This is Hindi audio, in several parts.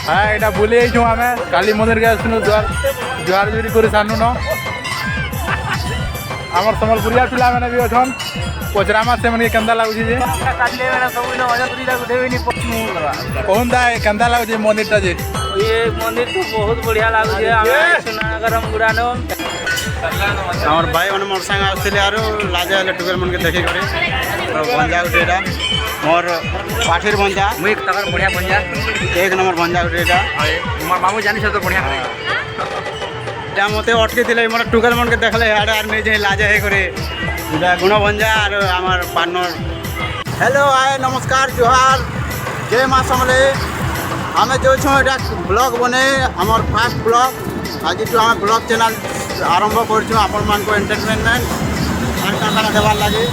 हाँ यहाँ बुले आईचु आम काली मंदिर के आसनु जुआर जुआर जुरी कर सानु न आमर समलपुरिया पिला मैंने भी अच्छन पचरामा से मन केंदा लगुची जे कौन दा केंदा लगुची मंदिर टा जे ये मंदिर तो बहुत बढ़िया लगुचे सुनागरम गुड़ानो আমার ভাই মানে মোর সাথে আসলে আর লাজা হলে টুকেল মনকে দেখি করে ভঞ্জা উঠে এটা মোর পাঠির ভঞ্জা मुई तकर बढ़िया बंजा এক নম্বর ভঞ্জা উঠে এটা मोर मामू जानी छ तो बढ़िया যা মতে অটকে দিলে মোর টুকেল মনকে দেখলে আড়ে আর নেই যে লাজা হে করে এটা গুণ ভঞ্জা আর আমার পার্টনার হ্যালো আয় নমস্কার জোহার জয় মা সমলে আমি যাচ্ছ এটা ব্লগ বনে আমার ফার্স্ট ব্লগ আজকে আমি ব্লগ চ্যানেল आरंभ करछु आपण मान को एंटरटेनमेंट और काना देवार लागे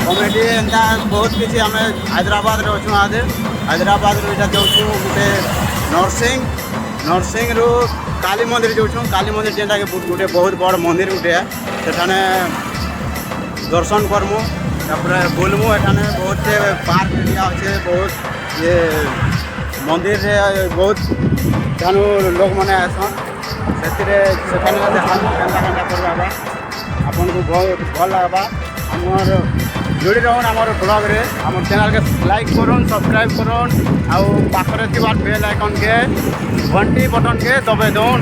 कॉमेडी एंता बहुत किसी आम हैदराबाद रे अछु आदे हैदराबाद रे इटा जाउछु गुटे नरसिंह रु काली मंदिर जाउछु काली मंदिर जेंटा के गुटे बहुत बड़ मंदिर गुटे सेठाने दर्शन करमु तापर बोलमु एठाने बहुत पार्क एरिया अच्छे बहुत ये मंदिर रे बहुत जानु लोग माने आसन सेठाने केंता करवा आपन को बहुत भल लगवा आमर जोड़ी रहन आमर ब्लॉग रे आमर चैनल के लाइक करूँ सब्सक्राइब करूँ आउ पाखरे थिबार बेल आइकन के घंटी बटन के दबाई दौन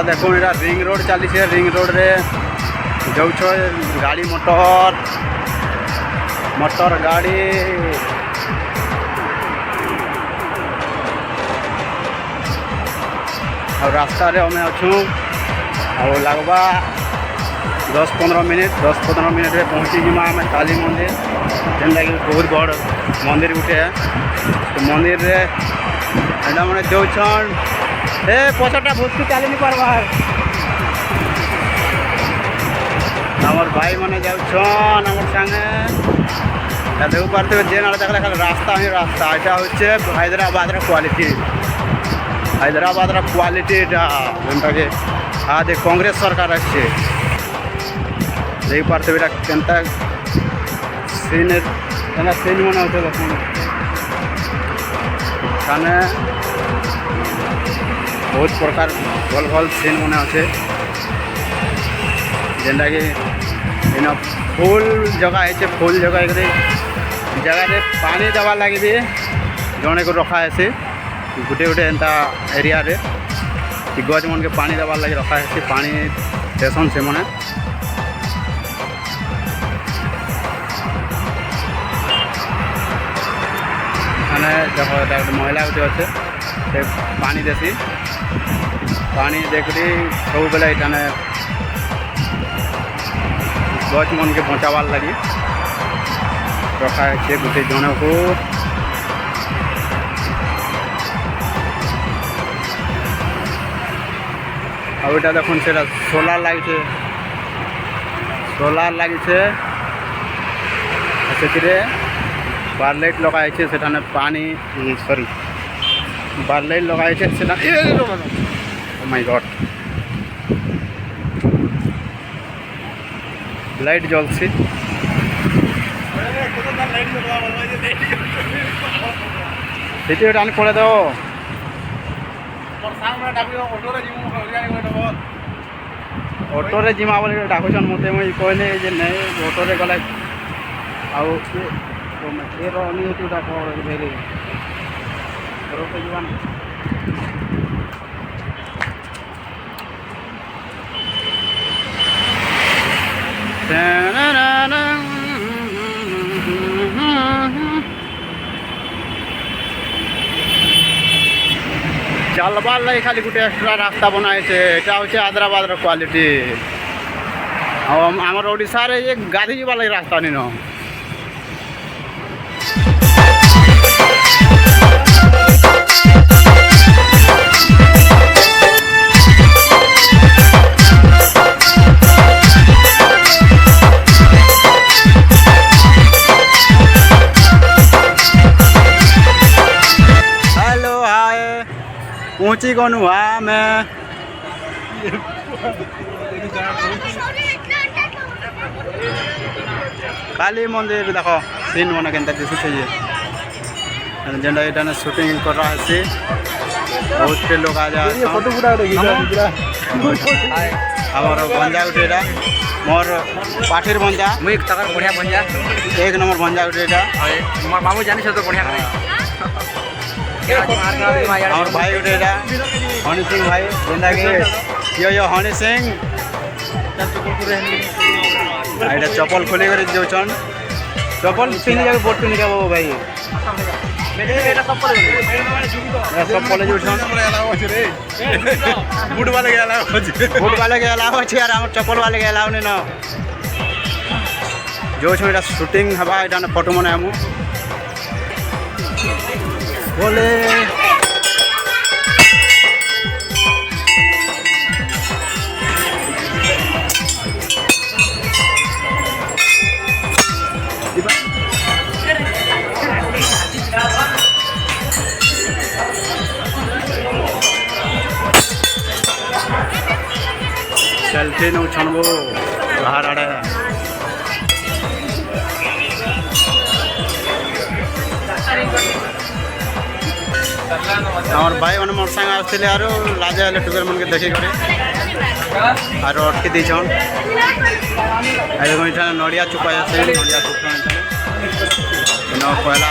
देखो यहाँ रिंग रोड चली से रिंग रोड रे जाऊ गाड़ी मोटर गाड़ी और रास्ता रे हमें अच्छू और लगवा 10-15 मिनट रे पहुँची जिमा आम काली मंदिर जेनटा कि बहुत बड़ मंदिर गुटे तो मंदिर रे एटा मैंने जाऊन ए पछटा भूतकी चली नहीं पार्बार आमर भाई मैंने जाऊन आमर संगे देख पारे जेन आड़े देखले खाली रास्ता ही रास्ता यहाँ हे हैदराबाद क्वालिटी जेनटा कि आज कांग्रेस सरकार आछे देख पारे केनता सीन मन होते देखुन बहुत प्रकार भल भल सीन मन अच्छे जेनटा कि इन फुल जगह है फुल जगह जगह पानी देवार लगे भी जड़े को रखा है गोटे गोटे एंता एरिया रे गज मन के पानी देवार लगे रखा है पानी स्टेशन से मैंने देखो महिला गोटे अच्छे से पानी देसी पानी देखी सब बेले यहाँ गच मन के बचावार लगी रखा है गोटे जन को आईटा देखुन से सोलार लगी से बार लाइट लगाई से पानी सॉरी बार लाइट लगाई से ओ माय गॉड लाइट जलसी ସେଠି ଗୋଟେ ଆଣି ପଳେଇ ଦେବ ଅଟୋରେ ଯିମା ବୋଲି ଡାକୁଛନ୍ ମୋତେ ମୁଇଁ କହିଲି ଯେ ନାଇଁ ଅଟୋରେ ଗଲେ ଆଉ କିଏ ଅନୁଭୂତି ଡାକ ଭେରି ଘରକୁ ଯିବା चलबार लगे खाली गोटे एक्स्ट्रा रास्ता बनाए यहाँ हूँ हैदराबाद क्वालिटी आमर ओडिशा रे ये गाधी जावा लगे रास्ता नहीं न पहुँची गनु हाँ मैं काली मंदिर देख सीन मन के दिशुचे जेनटा यहाँ शूटिंग कर रहा है बहुत से लोग आ जाए हमार भंजा गुटे मोर पाठिर भंजा मुई तकर बढ़िया भंजा एक नंबर भंजा गुटे मोर मामू जानी तो बढ़िया और भाई गुटे हनी सिंह भाई जेनटा कि यो हनी सिंह यहाँ चप्पल खोली कर जाऊन चप्पल पिंधि जाके बोट पिंधि जाओ भाई सब पले जाऊन बुट वाले के अलाव अच्छे यार आम चप्पल वाले के अलाव नहीं न जो छो शूटिंग हवा यहाँ फोटो मन आमु बोले सेल्फी नौ छनबो बाहर आड़े आमर भाई मैंने मोर संग आसते आरो लाजा इलेक्ट्रिकल मन के देखी करे आरो अटकी दीछन यहाँ नड़िया चुपा जाते नड़िया चुपा पहला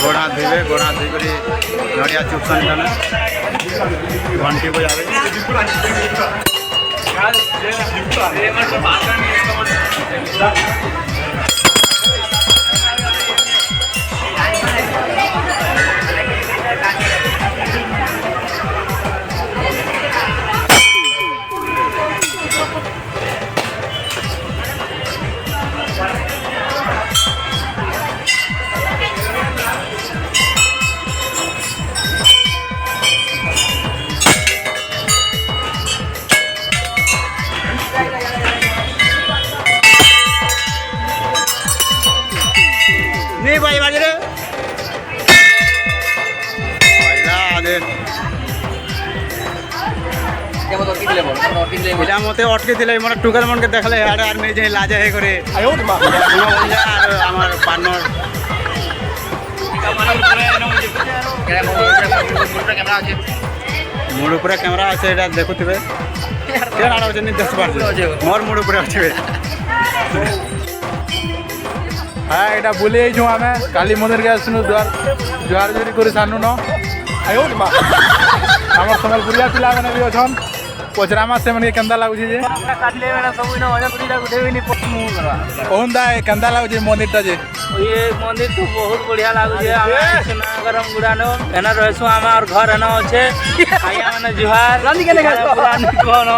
गोड़ हाथ धोबे गोड़ हाथ धोई कर नड़िया चुपसन घंटी बजावे नहीं भाई बाजी रे मत अटकी मोर टुकल मन के देखले आर्मी जे लाजा है करे आमार पार्टनर मुड़ ऊपर कैमरा अच्छे देखुवे मोर मुड़ ऊपर अच्छे हाँ यहाँ बुले आम काली मंदिर के आसनु जुआर जुआर जुरी कर सानू न आम सम्बलपुरिया पिला मैंने भी अच्छन पचरामा से मन केंदा लगुचे जे कहून दा केंदा लगुचे मंदिर टा जे ये मंदिर तो बहुत बढ़िया लगुचे आमे गरम गुड़ानो एना रहसु आमार घर एना अच्छे आया माने जुहार पुरानी कोन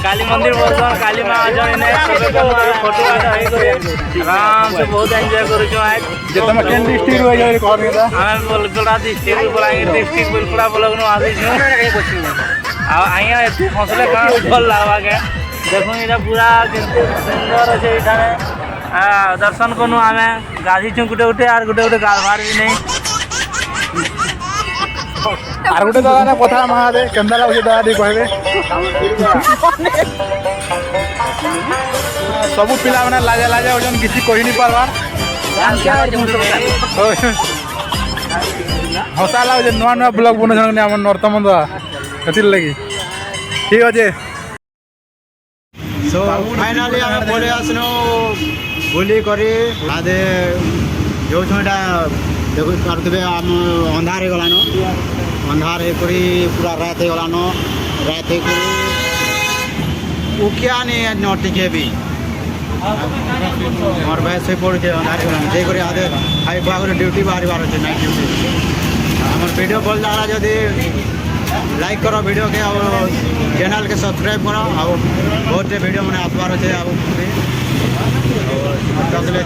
काली मंदिर बोलछन काली मां आजन ने फोटो आराम से बहुत एंजॉय करू आज जे तम केन डिस्ट्रिक्ट हो जाय कहन के आमे बोलगड़ा डिस्ट्रिक्ट बलांगीर डिस्ट्रिक्ट बोलपुरा ब्लॉग नु आसी छु आ आया एते फसले का फल लावा के देखो इटा पूरा केते सुंदर আছে এখানে दर्शन कनु आमे गाधी छु गुटे गुटे आर गुटे गुटे गालभार भी नहीं आर गुटे दादा ना कथा महादे केंदा लागुचे दादा दी कहबे सब पिला माने लाजा लाजा ओजन किसी कहि नहीं पारबार हसा लागे नुआ नुआ ब्लॉग बने आम नर्तम कथि लगी ठीक अच्छे सो फाइनाली आम पलि आसनु बुली करी आदे जो छुटा देखु पारे आम अंधार हो गलान अंधार होकर पूरा रात हो गलान रात होकर उकिया नहीं न टिके भी मोर भाई से पड़े अंधार हो आदे खाई खुआ ड्यूटी बाहर अच्छे नाइट ड्यूटी आम वीडियो भल लगा जदि लाइक करो वीडियो के चैनल के सब्सक्राइब करो बहुत वीडियो मैंने आसबार अच्छे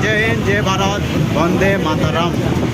जय हिंद जय भारत वंदे मातरम।